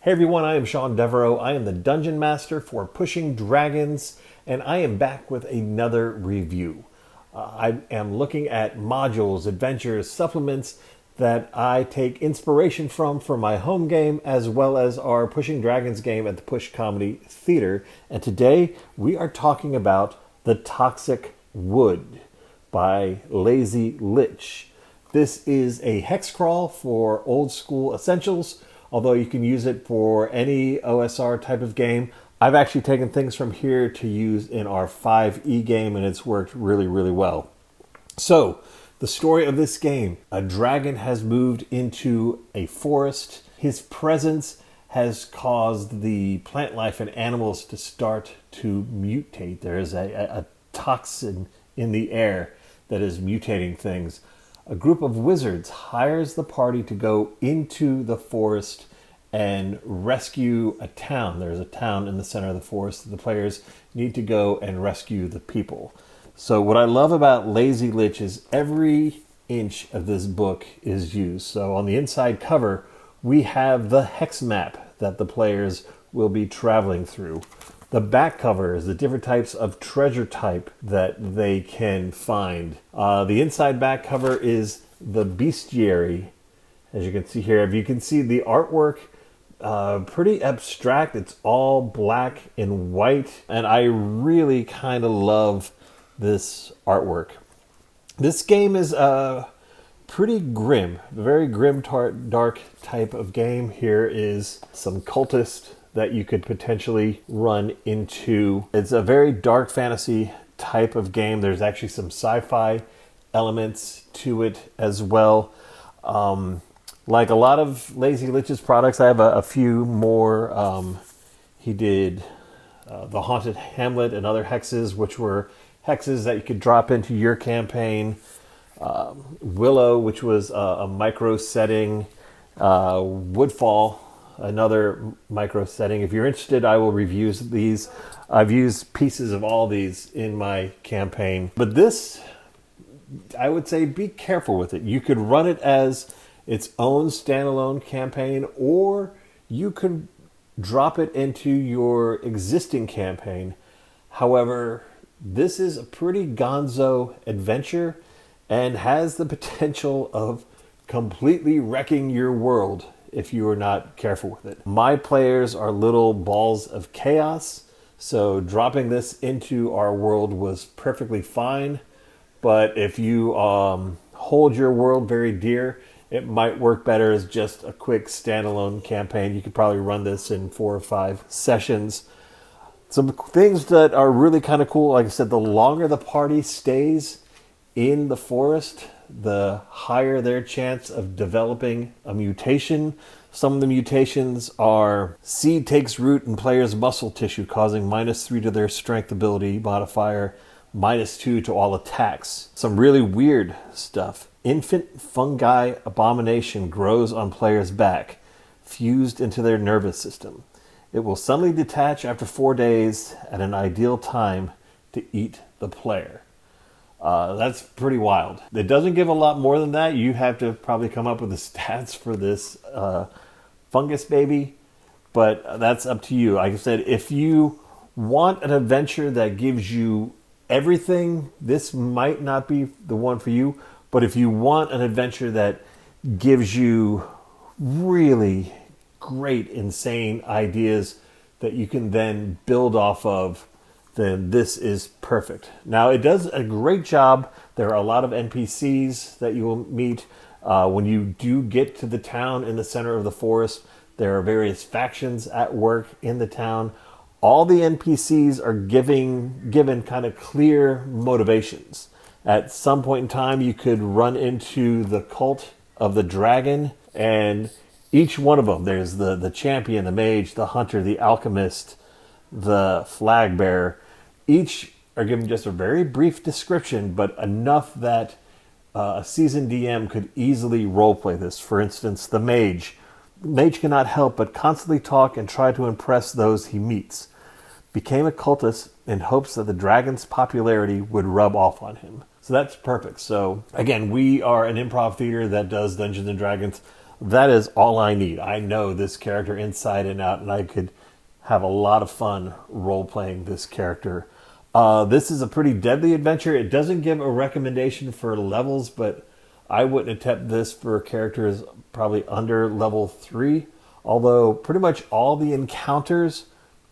Hey everyone, I am Sean Devereaux. I am the Dungeon Master for Pushing Dragons, and I am back with another review. I am looking at modules, adventures, supplements that I take inspiration from for my home game, as well as our Pushing Dragons game at the Push Comedy Theater. And today we are talking about The Toxic Wood by Lazy Litch. This is a Hexcrawl for old school essentials, although you can use it for any OSR type of game. I've actually taken things from here to use in our 5e game, and it's worked really, really well. So, the story of this game: a dragon has moved into a forest. His presence has caused the plant life and animals to start to mutate. There is a toxin in the air that is mutating things. A group of wizards hires the party to go into the forest and rescue a town. There's a town in the center of the forest. The players need to go and rescue the people. So what I love about Lazy Litch is every inch of this book is used. So on the inside cover, we have the hex map that the players will be traveling through. The back cover is the different types of treasure type that they can find. The inside back cover is the bestiary, as you can see here. If you can see the artwork, pretty abstract. It's all black and white, and I really kind of love this artwork. This game is pretty grim, a very grim, dark type of game. Here is some cultist that you could potentially run into. It's a very dark fantasy type of game. There's actually some sci-fi elements to it as well. Like a lot of Lazy Litch's products, I have a few more. He did the Haunted Hamlet and other hexes, which were hexes that you could drop into your campaign. Willow, which was a micro setting. Woodfall, another micro setting. If you're interested, I will review these. I've used pieces of all these in my campaign. But this, I would say, be careful with it. You could run it as its own standalone campaign, or you could drop it into your existing campaign. However, this is a pretty gonzo adventure and has the potential of completely wrecking your world if you are not careful with it. My players are little balls of chaos, so dropping this into our world was perfectly fine. But if you hold your world very dear, it might work better as just a quick standalone campaign. You could probably run this in 4 or 5 sessions. Some things that are really kind of cool, like I said, the longer the party stays in the forest, the higher their chance of developing a mutation. Some of the mutations are: seed takes root in player's muscle tissue, causing -3 to their strength ability modifier, -2 to all attacks. Some really weird stuff. Infant fungi abomination grows on player's back, fused into their nervous system. It will suddenly detach after 4 days at an ideal time to eat the player. That's pretty wild. It doesn't give a lot more than that. You have to probably come up with the stats for this fungus baby, but that's up to you. Like I said, if you want an adventure that gives you everything, this might not be the one for you. But if you want an adventure that gives you really great, insane ideas that you can then build off of, then this is perfect. Now, it does a great job. There are a lot of NPCs that you will meet. When you do get to the town in the center of the forest, there are various factions at work in the town. All the NPCs are given kind of clear motivations. At some point in time, you could run into the cult of the dragon, and each one of them, there's the champion, the mage, the hunter, the alchemist, the flag bearer. Each are given just a very brief description, but enough that a seasoned DM could easily roleplay this. For instance, the mage. The mage cannot help but constantly talk and try to impress those he meets. Became a cultist in hopes that the dragon's popularity would rub off on him. So that's perfect. So again, we are an improv theater that does Dungeons and Dragons. that is all I need. I know this character inside and out, and I could have a lot of fun role-playing this character. This is a pretty deadly adventure. It doesn't give a recommendation for levels, but I wouldn't attempt this for characters probably under level 3, although pretty much all the encounters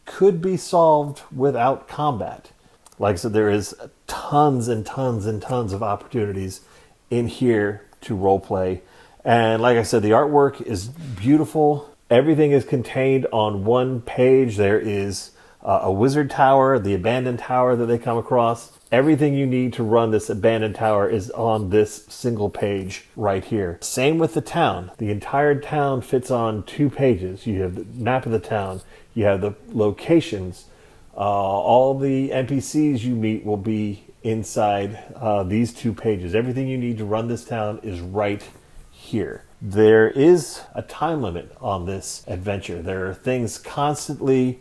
could be solved without combat. Like I said, there is tons and tons and tons of opportunities in here to roleplay. And like I said, the artwork is beautiful. Everything is contained on one page. There is a wizard tower, the abandoned tower that they come across. Everything you need to run this abandoned tower is on this single page right here. Same with the town. The entire town fits on 2 pages. You have the map of the town. You have the locations. All the NPCs you meet will be inside these 2 pages. Everything you need to run this town is right here. There is a time limit on this adventure. There are things constantly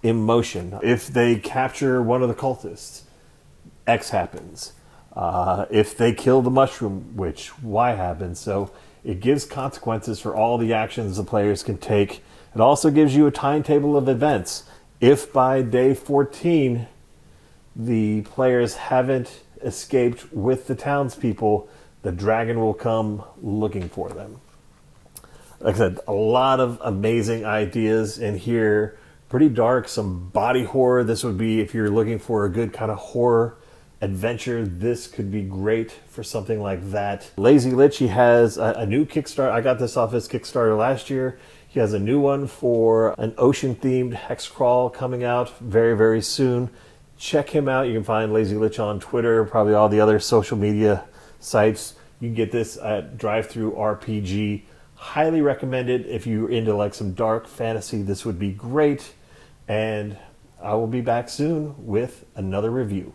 in motion. If they capture one of the cultists, X happens. If they kill the mushroom witch, Y happens. So it gives consequences for all the actions the players can take. It also gives you a timetable of events. If by day 14 the players haven't escaped with the townspeople, the dragon will come looking for them. Like I said, a lot of amazing ideas in here. Pretty dark, some body horror. This would be, if you're looking for a good kind of horror adventure, this could be great for something like that. Lazy Litch, he has a new Kickstarter. I got this off his Kickstarter last year. He has a new one for an ocean-themed Hexcrawl coming out very, very soon. Check him out. You can find Lazy Litch on Twitter, probably all the other social media sites. You can get this at Drive-Thru RPG. Highly recommended. If you're into like some dark fantasy, this would be great. And I will be back soon with another review.